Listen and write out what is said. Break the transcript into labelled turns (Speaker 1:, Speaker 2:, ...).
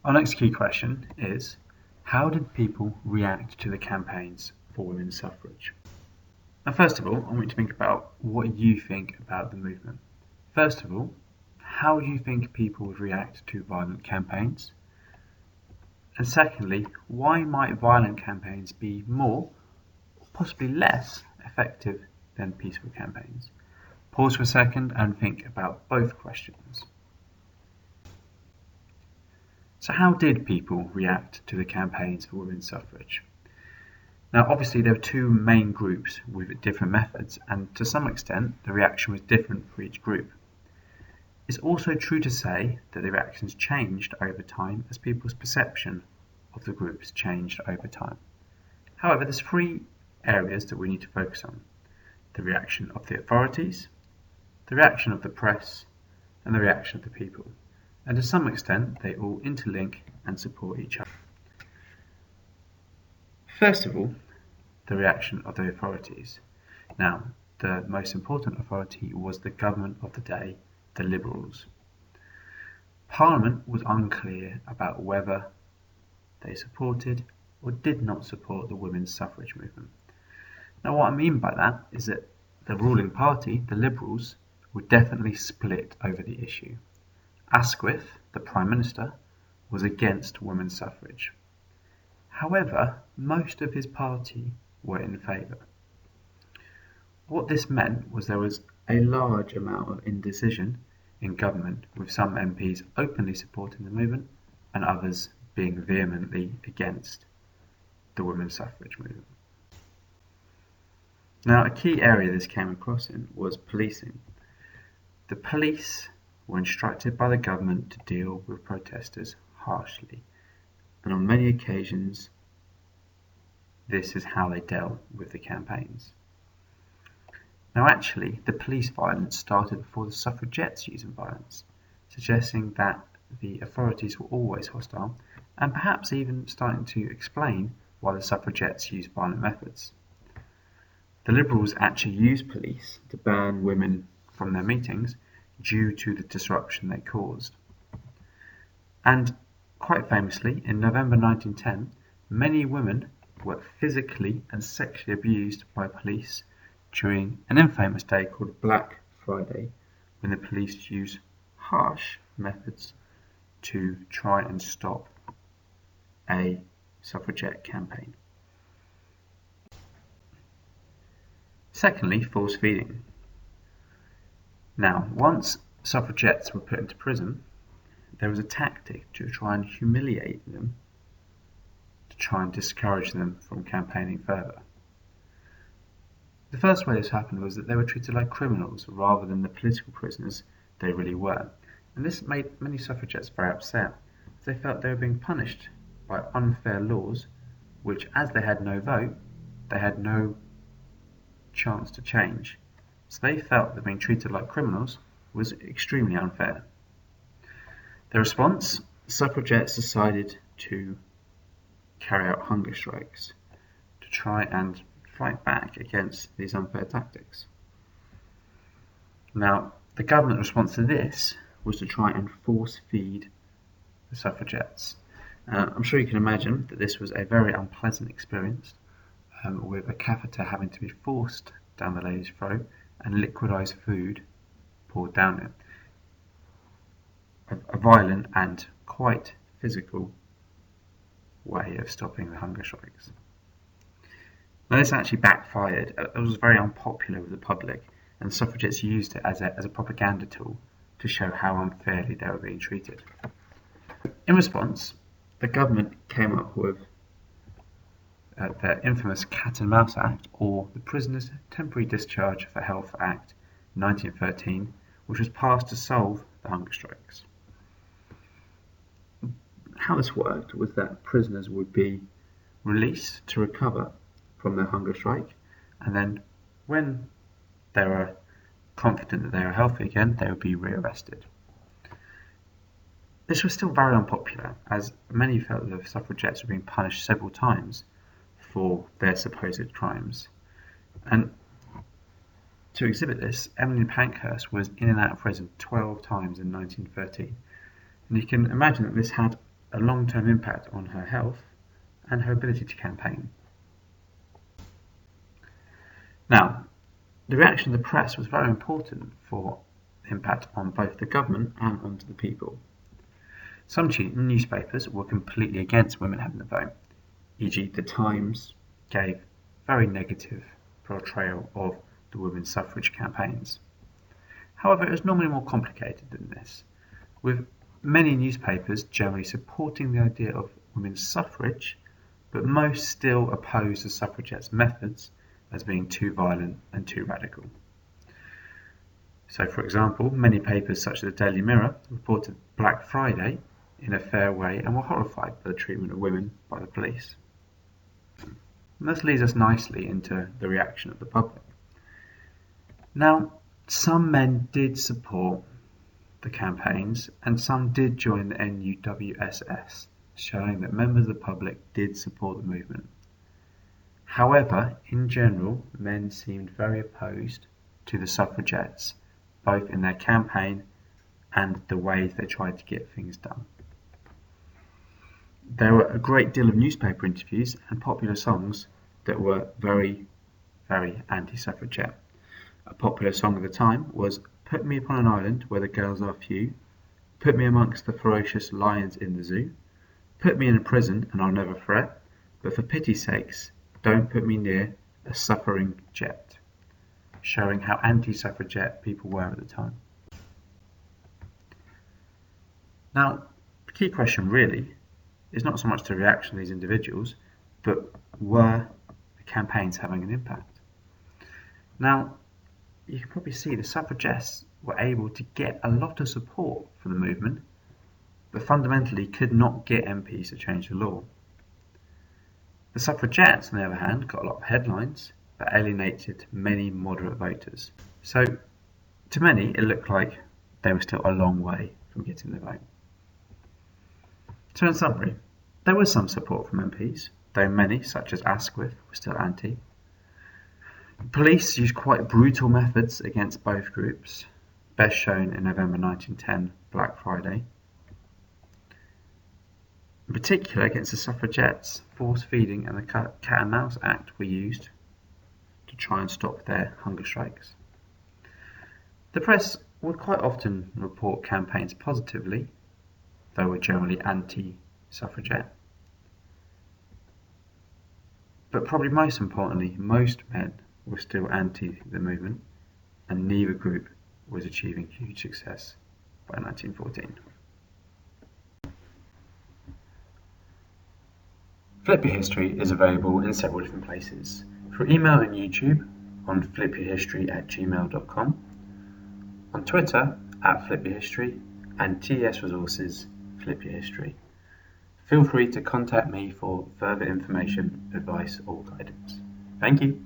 Speaker 1: Our next key question is, how did people react to the campaigns for women's suffrage? Now, first of all, I want you to think about what you think about the movement. First of all, how do you think people would react to violent campaigns? And secondly, why might violent campaigns be more, or possibly less, effective than peaceful campaigns? Pause for a second and think about both questions. So how did people react to the campaigns for women's suffrage? Now, obviously, there were two main groups with different methods, and to some extent, the reaction was different for each group. It's also true to say that the reactions changed over time as people's perception of the groups changed over time. However, there's three areas that we need to focus on: the reaction of the authorities, the reaction of the press, and the reaction of the people. And to some extent, they all interlink and support each other. First of all, the reaction of the authorities. Now, the most important authority was the government of the day, the Liberals. Parliament was unclear about whether they supported or did not support the women's suffrage movement. Now, what I mean by that is that the ruling party, the Liberals, were definitely split over the issue. Asquith, the Prime Minister, was against women's suffrage. However, most of his party were in favour. What this meant was there was a large amount of indecision in government, with some MPs openly supporting the movement and others being vehemently against the women's suffrage movement. Now, a key area this came across in was policing. The police were instructed by the government to deal with protesters harshly, and on many occasions this is how they dealt with the campaigns. Now, actually, the police violence started before the suffragettes using violence, suggesting that the authorities were always hostile, and perhaps even starting to explain why the suffragettes used violent methods. The Liberals actually used police to ban women from their meetings due to the disruption they caused. And quite famously, in November 1910, many women were physically and sexually abused by police during an infamous day called Black Friday, when the police used harsh methods to try and stop a suffragette campaign. Secondly, force feeding. Now, once suffragettes were put into prison, there was a tactic to try and humiliate them, to try and discourage them from campaigning further. The first way this happened was that they were treated like criminals rather than the political prisoners they really were, and this made many suffragettes very upset, as they felt they were being punished by unfair laws which, as they had no vote, they had no chance to change. So they felt that being treated like criminals was extremely unfair. The response, suffragettes decided to carry out hunger strikes to try and fight back against these unfair tactics. Now, the government response to this was to try and force feed the suffragettes. I'm sure you can imagine that this was a very unpleasant experience, with a catheter having to be forced down the lady's throat and liquidized food poured down it. A violent and quite physical way of stopping the hunger strikes. Now, this actually backfired. It was very unpopular with the public, and suffragettes used it as a propaganda tool to show how unfairly they were being treated. In response, the government came up with the infamous Cat and Mouse Act, or the Prisoners' Temporary Discharge for Health Act 1913, which was passed to solve the hunger strikes. How this worked was that prisoners would be released to recover from their hunger strike, and then when they were confident that they were healthy again, they would be rearrested. This was still very unpopular, as many felt that the suffragettes were being punished several times for their supposed crimes. And to exhibit this, Emmeline Pankhurst was in and out of prison 12 times in 1913. And you can imagine that this had a long-term impact on her health and her ability to campaign. Now, the reaction of the press was very important for the impact on both the government and onto the people. Some newspapers were completely against women having the vote, e.g. The Times gave very negative portrayal of the women's suffrage campaigns. However, it was normally more complicated than this, with many newspapers generally supporting the idea of women's suffrage, but most still opposed the suffragettes' methods as being too violent and too radical. So, for example, many papers such as the Daily Mirror reported Black Friday in a fair way and were horrified by the treatment of women by the police. And this leads us nicely into the reaction of the public. Now, some men did support the campaigns and some did join the NUWSS, showing that members of the public did support the movement. However, in general, men seemed very opposed to the suffragettes, both in their campaign and the ways they tried to get things done. There were a great deal of newspaper interviews and popular songs that were very, very anti-suffragette. A popular song of the time was "Put Me Upon an Island Where the Girls Are Few," "Put Me Amongst the Ferocious Lions in the Zoo," "Put Me in a Prison and I'll Never Fret, but for pity's sakes, don't put me near a suffering jet," showing how anti-suffragette people were at the time. Now, the key question really is not so much the reaction of these individuals, but were the campaigns having an impact? Now, you can probably see the suffragettes were able to get a lot of support for the movement, but fundamentally could not get MPs to change the law. The suffragettes, on the other hand, got a lot of headlines, but alienated many moderate voters. So, to many, it looked like they were still a long way from getting the vote. So in summary, there was some support from MPs, though many, such as Asquith, were still anti. Police used quite brutal methods against both groups, best shown in November 1910 Black Friday. In particular, against the suffragettes, force feeding and the Cat and Mouse Act were used to try and stop their hunger strikes. The press would quite often report campaigns positively, though were generally anti-suffragette. But probably most importantly, most men were still anti the movement, and neither group was achieving huge success by 1914. Flip Your History is available in several different places. Through email and YouTube on flipyourhistory@gmail.com, on Twitter @flipyourhistory, and TES Resources Flip Your History. Feel free to contact me for further information, advice or guidance. Thank you.